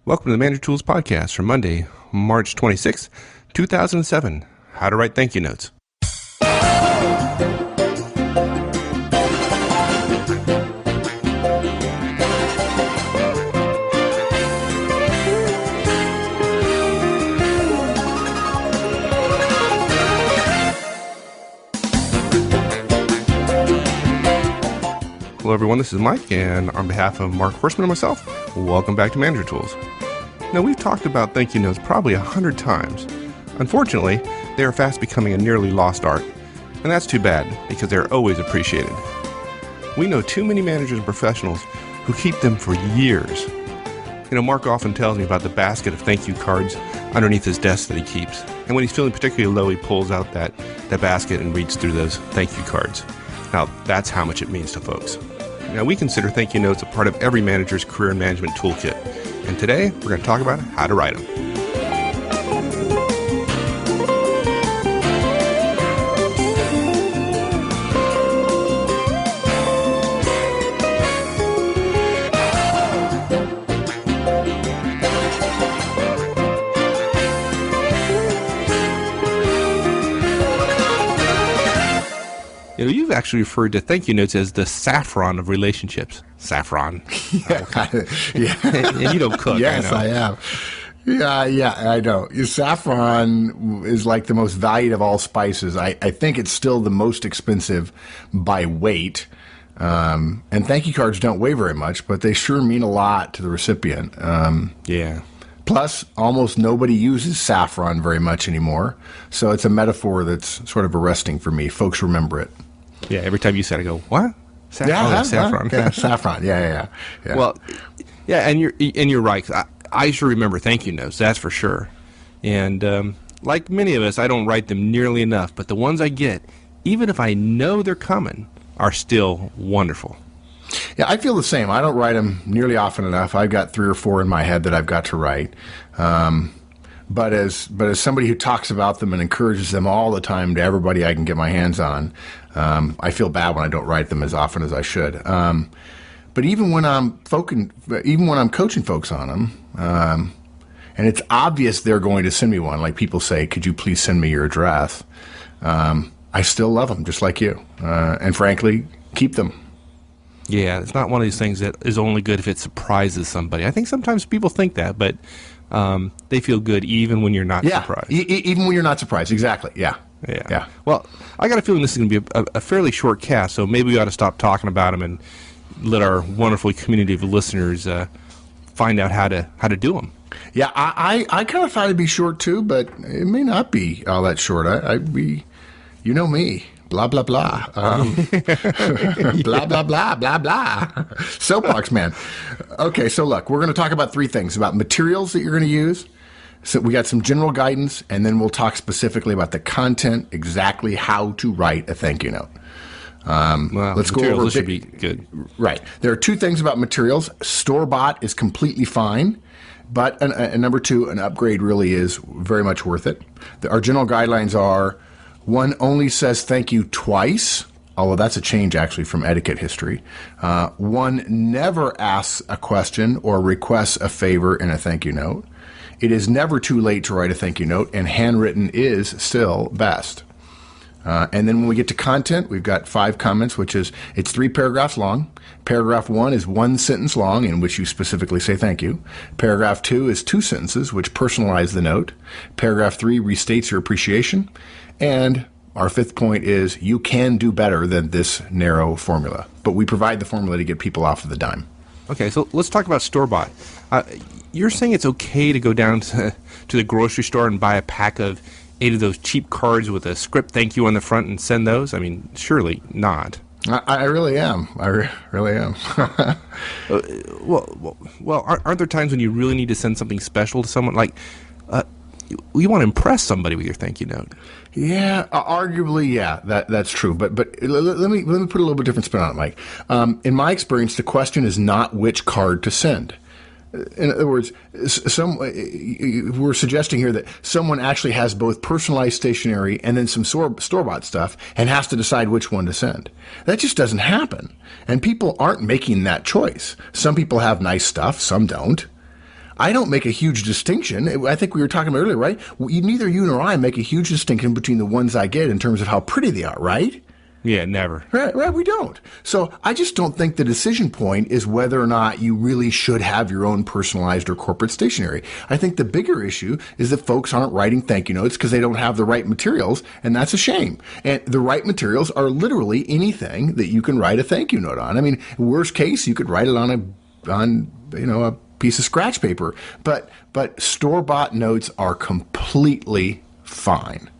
Welcome to the Manager Tools Podcast for Monday, March 26, 2007. How to write thank you notes. Hello everyone, this is Mike, and on behalf of Mark Horstman and myself, welcome back to Manager Tools. Now, we've talked about thank you notes probably 100 times. Unfortunately, they are fast becoming a nearly lost art, and that's too bad because they're always appreciated. We know too many managers and professionals who keep them for years. Mark often tells me about the basket of thank you cards underneath his desk that he keeps, and when he's feeling particularly low, he pulls out that basket and reads through those thank you cards. Now, that's how much it means to folks. Now, we consider thank you notes a part of every manager's career management toolkit. And today, we're going to talk about how to write them. You've actually referred to thank you notes as the saffron of relationships. Saffron. Yeah. And you don't cook, yes, I know. I am. Yeah, I know. Saffron is like the most valued of all spices. I think it's still the most expensive by weight. And thank you cards don't weigh very much, but they sure mean a lot to the recipient. Yeah. Plus, almost nobody uses saffron very much anymore. So it's a metaphor that's sort of arresting for me. Folks remember it. Yeah, every time you said it, I go, what? Saffron. Yeah, saffron. Yeah. Well, yeah, and you're right. I sure remember thank you notes, that's for sure. And like many of us, I don't write them nearly enough, but the ones I get, even if I know they're coming, are still wonderful. Yeah, I feel the same. I don't write them nearly often enough. I've got 3 or 4 in my head that I've got to write. But as somebody who talks about them and encourages them all the time to everybody I can get my hands on, I feel bad when I don't write them as often as I should. But even when I'm coaching folks on them, and it's obvious they're going to send me one, like people say, "Could you please send me your address?" I still love them, just like you, and frankly, keep them. Yeah, it's not one of these things that is only good if it surprises somebody. I think sometimes people think that, but they feel good even when you're not surprised. Even when you're not surprised, exactly. Yeah. Well, I got a feeling this is going to be a fairly short cast, so maybe we ought to stop talking about them and let our wonderful community of listeners find out how to do them. Yeah, I kind of thought it'd be short too, but it may not be all that short. You know me. Blah, blah, blah. Blah, blah, blah, blah, blah. Soapbox man. Okay, so look, we're going to talk about 3 things, about materials that you're going to use. So we got some general guidance, and then we'll talk specifically about the content, exactly how to write a thank you note. Let's go over. This should be good. Right. There are 2 things about materials. Store-bought is completely fine. But number 2, an upgrade really is very much worth it. Our general guidelines are: 1 only says thank you twice, although that's a change actually from etiquette history. 1 never asks a question or requests a favor in a thank you note. It is never too late to write a thank you note, and handwritten is still best. And then when we get to content, we've got 5 comments, which is, it's 3 paragraphs long. Paragraph 1 is 1 sentence long, in which you specifically say thank you. Paragraph 2 is 2 sentences, which personalize the note. Paragraph 3 restates your appreciation. And our 5th point is, you can do better than this narrow formula. But we provide the formula to get people off of the dime. Okay, so let's talk about store-bought. You're saying it's okay to go down to the grocery store and buy a pack of 8 of those cheap cards with a script thank you on the front and send those? I mean, surely not. I really am. I really am. Well, aren't there times when you really need to send something special to someone? Like, you want to impress somebody with your thank you note. Yeah, arguably, yeah, that's true. But let me put a little bit different spin on it, Mike. In my experience, the question is not which card to send. In other words, we're suggesting here that someone actually has both personalized stationery and then some store-bought stuff and has to decide which one to send. That just doesn't happen. And people aren't making that choice. Some people have nice stuff, some don't. I don't make a huge distinction. I think we were talking about earlier, right? Neither you nor I make a huge distinction between the ones I get in terms of how pretty they are, right? Yeah, never. Right, we don't. So I just don't think the decision point is whether or not you really should have your own personalized or corporate stationery. I think the bigger issue is that folks aren't writing thank you notes because they don't have the right materials, and that's a shame. And the right materials are literally anything that you can write a thank you note on. I mean, worst case, you could write it on a piece of scratch paper, but store-bought notes are completely fine.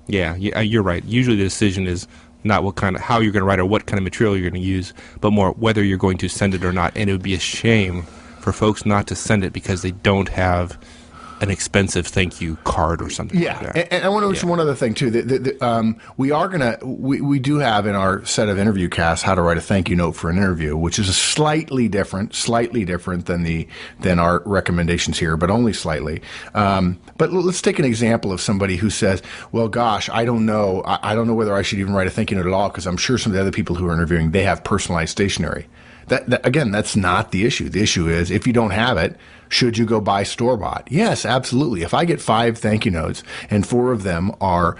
Yeah, you're right. Usually the decision is not how you're going to write or what kind of material you're going to use, but more whether you're going to send it or not. And it would be a shame for folks not to send it because they don't have an expensive thank you card or something like that. And I want to mention one other thing too. We do have in our set of interview casts how to write a thank you note for an interview, which is slightly different than our recommendations here, but only slightly. But let's take an example of somebody who says, "Well, gosh, I don't know. I don't know whether I should even write a thank you note at all because I'm sure some of the other people who are interviewing they have personalized stationery." Again, that's not the issue. The issue is if you don't have it, should you go buy store-bought? Yes, absolutely. If I get 5 thank you notes and 4 of them are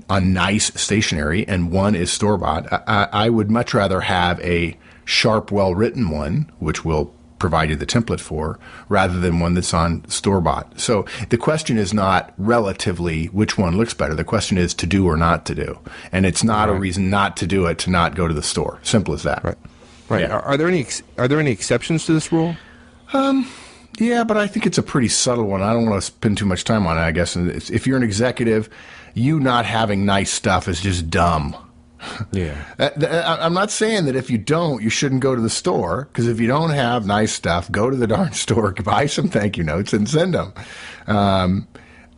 a nice stationery and 1 is store-bought, I would much rather have a sharp, well-written one, which will provide you the template for, rather than one that's on store-bought. So the question is not relatively which one looks better. The question is to do or not to do. And it's not a reason not to do it to not go to the store. Simple as that. Right. Yeah. Are there any exceptions to this rule? Yeah, but I think it's a pretty subtle one. I don't want to spend too much time on it, I guess. And if you're an executive, you not having nice stuff is just dumb. Yeah. I'm not saying that if you don't, you shouldn't go to the store, because if you don't have nice stuff, go to the darn store, buy some thank you notes, and send them.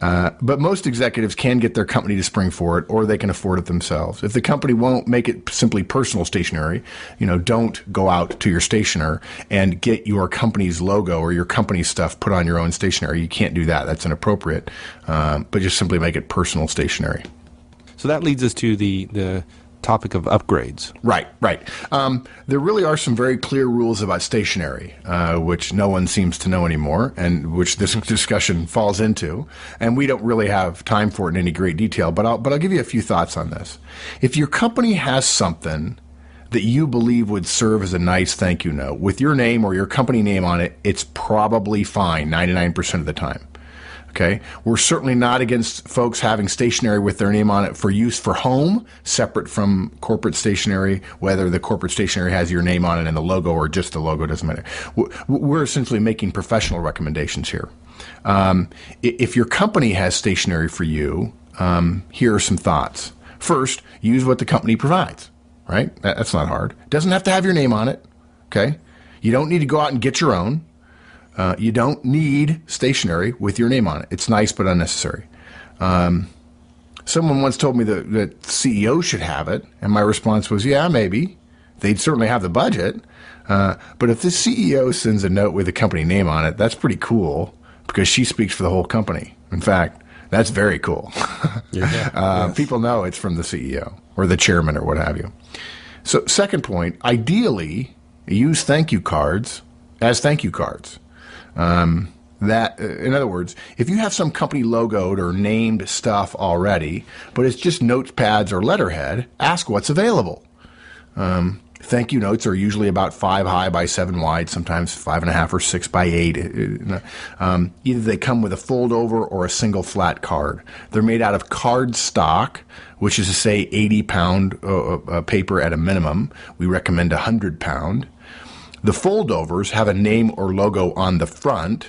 But most executives can get their company to spring for it, or they can afford it themselves. If the company won't make it simply personal stationery, don't go out to your stationer and get your company's logo or your company's stuff put on your own stationery. You can't do that. That's inappropriate. But just simply make it personal stationery. So that leads us to the topic of upgrades. Right. There really are some very clear rules about stationery, which no one seems to know anymore, and which this discussion falls into. And we don't really have time for it in any great detail, but I'll give you a few thoughts on this. If your company has something that you believe would serve as a nice thank you note with your name or your company name on it, it's probably fine 99% of the time. Okay, we're certainly not against folks having stationery with their name on it for use for home, separate from corporate stationery, whether the corporate stationery has your name on it and the logo or just the logo, doesn't matter. We're essentially making professional recommendations here. If your company has stationery for you, here are some thoughts. First, use what the company provides, right? That's not hard. It doesn't have to have your name on it, okay? You don't need to go out and get your own. You don't need stationery with your name on it. It's nice but unnecessary. Someone once told me that CEO should have it, and my response was, yeah, maybe. They'd certainly have the budget. But if the CEO sends a note with a company name on it, that's pretty cool because she speaks for the whole company. In fact, that's very cool. Yes. People know it's from the CEO or the chairman or what have you. So second point, ideally, use thank you cards as thank you cards. In other words, if you have some company logoed or named stuff already, but it's just notepads or letterhead, ask what's available. Thank you notes are usually about 5 high by 7 wide, sometimes 5.5 or 6 by 8. Either they come with a fold over or a single flat card. They're made out of card stock, which is to say 80-pound paper at a minimum. We recommend 100-pound. The foldovers have a name or logo on the front,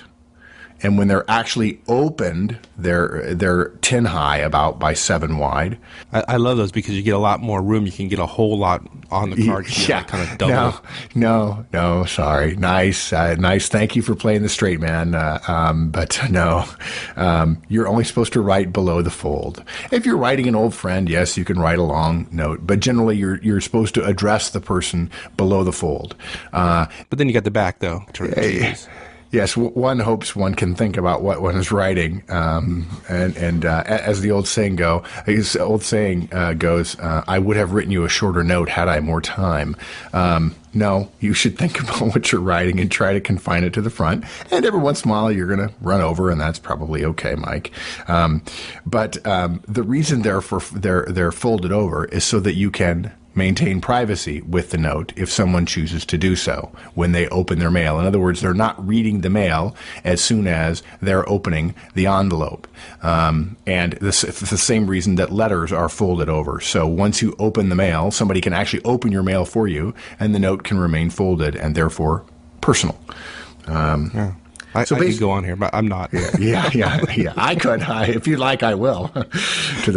and when they're actually opened, they're 10 high, about by 7 wide. I love those because you get a lot more room. You can get a whole lot on the card. Yeah, kind of double. No, sorry. Nice. Thank you for playing the straight man. But no, you're only supposed to write below the fold. If you're writing an old friend, yes, you can write a long note, but generally you're supposed to address the person below the fold. But then you got the back though. Yes, one hopes one can think about what one is writing, as the old saying goes, I would have written you a shorter note had I more time. No, you should think about what you're writing and try to confine it to the front. And every once in a while, you're going to run over, and that's probably okay, Mike. But the reason they're folded over is so that you can maintain privacy with the note if someone chooses to do so when they open their mail. In other words, they're not reading the mail as soon as they're opening the envelope. And this is the same reason that letters are folded over. So once you open the mail, somebody can actually open your mail for you, and the note can remain folded and therefore personal. Yeah. I could go on here, but I'm not. Yeah. I could. If you like, I will. to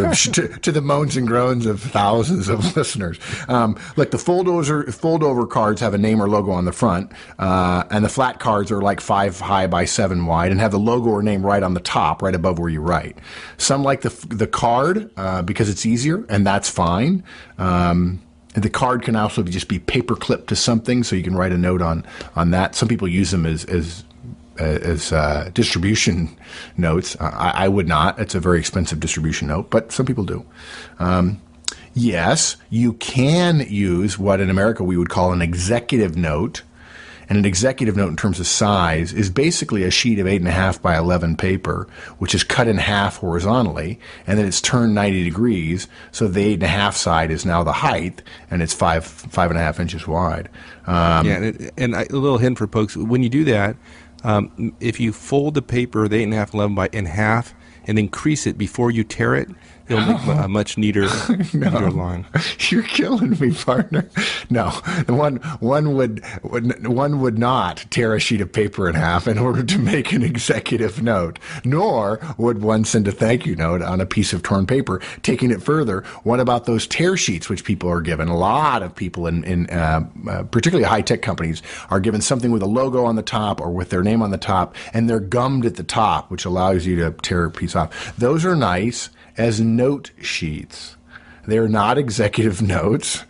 the moans and groans of thousands of listeners. Look, the fold-over cards have a name or logo on the front, and the flat cards are like 5 high by 7 wide and have the logo or name right on the top, right above where you write. Some like the card because it's easier, and that's fine. The card can also just be paper clipped to something, so you can write a note on that. Some people use them as distribution notes. I would not. It's a very expensive distribution note, but some people do. Yes, you can use what in America we would call an executive note. And an executive note in terms of size is basically a sheet of 8.5 by 11 paper, which is cut in half horizontally, and then it's turned 90 degrees, so the 8.5 side is now the height, and it's 5.5 inches wide. And a little hint for folks, when you do that, if you fold the paper, the 8.5, 11 by in half, and increase it before you tear it, it'll make a much neater line. You're killing me, partner. No, one would not tear a sheet of paper in half in order to make an executive note, nor would one send a thank you note on a piece of torn paper. Taking it further, what about those tear sheets which people are given? A lot of people in particularly high-tech companies are given something with a logo on the top or with their name on the top, and they're gummed at the top, which allows you to tear a piece off. Those are nice as note sheets. They're not executive notes,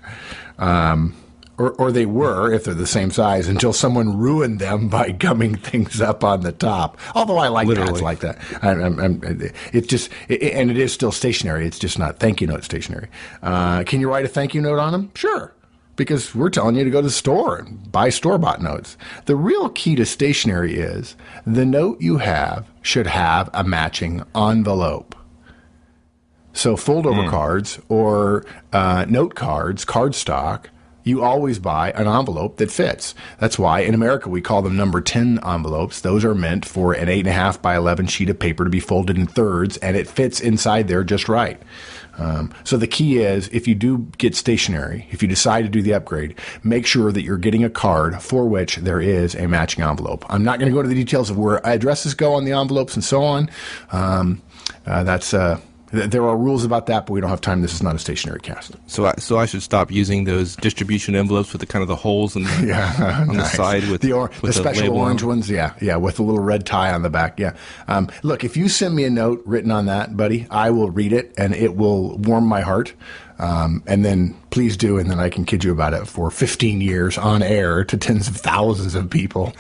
or they were if they're the same size until someone ruined them by gumming things up on the top. Although I like pads like that. And it is still stationary. It's just not thank you note stationary. Can you write a thank you note on them? Sure. Because we're telling you to go to the store and buy store-bought notes. The real key to stationery is the note you have should have a matching envelope. So fold-over cards or note cards, cardstock, you always buy an envelope that fits. That's why in America we call them number 10 envelopes. Those are meant for an 8.5 by 11 sheet of paper to be folded in thirds, and it fits inside there just right. So the key is, if you do get stationery, if you decide to do the upgrade, make sure that you're getting a card for which there is a matching envelope. I'm not going to go to the details of where addresses go on the envelopes and so on. There are rules about that, but we don't have time. This is not a stationary cast. So I should stop using those distribution envelopes with the kind of the holes on the side with the special orange ones. Yeah, with a little red tie on the back. Yeah. Look, if you send me a note written on that, buddy, I will read it and it will warm my heart. And then please do, and then I can kid you about it for 15 years on air to tens of thousands of people.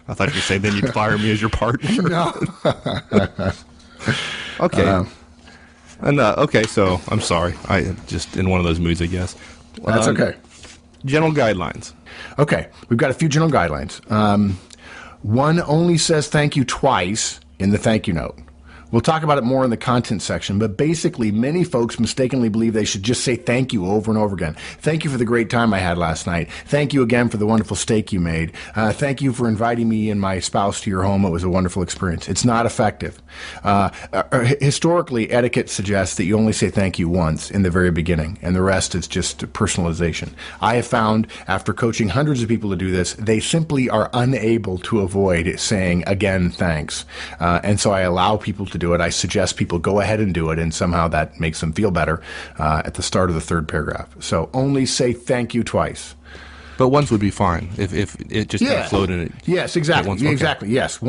I thought you were saying then you'd fire me as your partner. No. Okay. Okay, so I'm sorry. I just in one of those moods, I guess. That's okay. General guidelines. Okay, we've got a few general guidelines. One only says thank you twice in the thank you note. We'll talk about it more in the content section, but basically many folks mistakenly believe they should just say thank you over and over again. Thank you for the great time I had last night. Thank you again for the wonderful steak you made. Thank you for inviting me and my spouse to your home. It was a wonderful experience. It's not effective. Historically, etiquette suggests that you only say thank you once in the very beginning, and the rest is just personalization. I have found, after coaching hundreds of people to do this, they simply are unable to avoid saying, again, thanks. And so I allow people to do it. I suggest people go ahead and do it, and somehow that makes them feel better at the start of the third paragraph. So only say thank you twice. But once would be fine if it just kind of flowed in it. Yes, exactly. Okay. Exactly. Yes.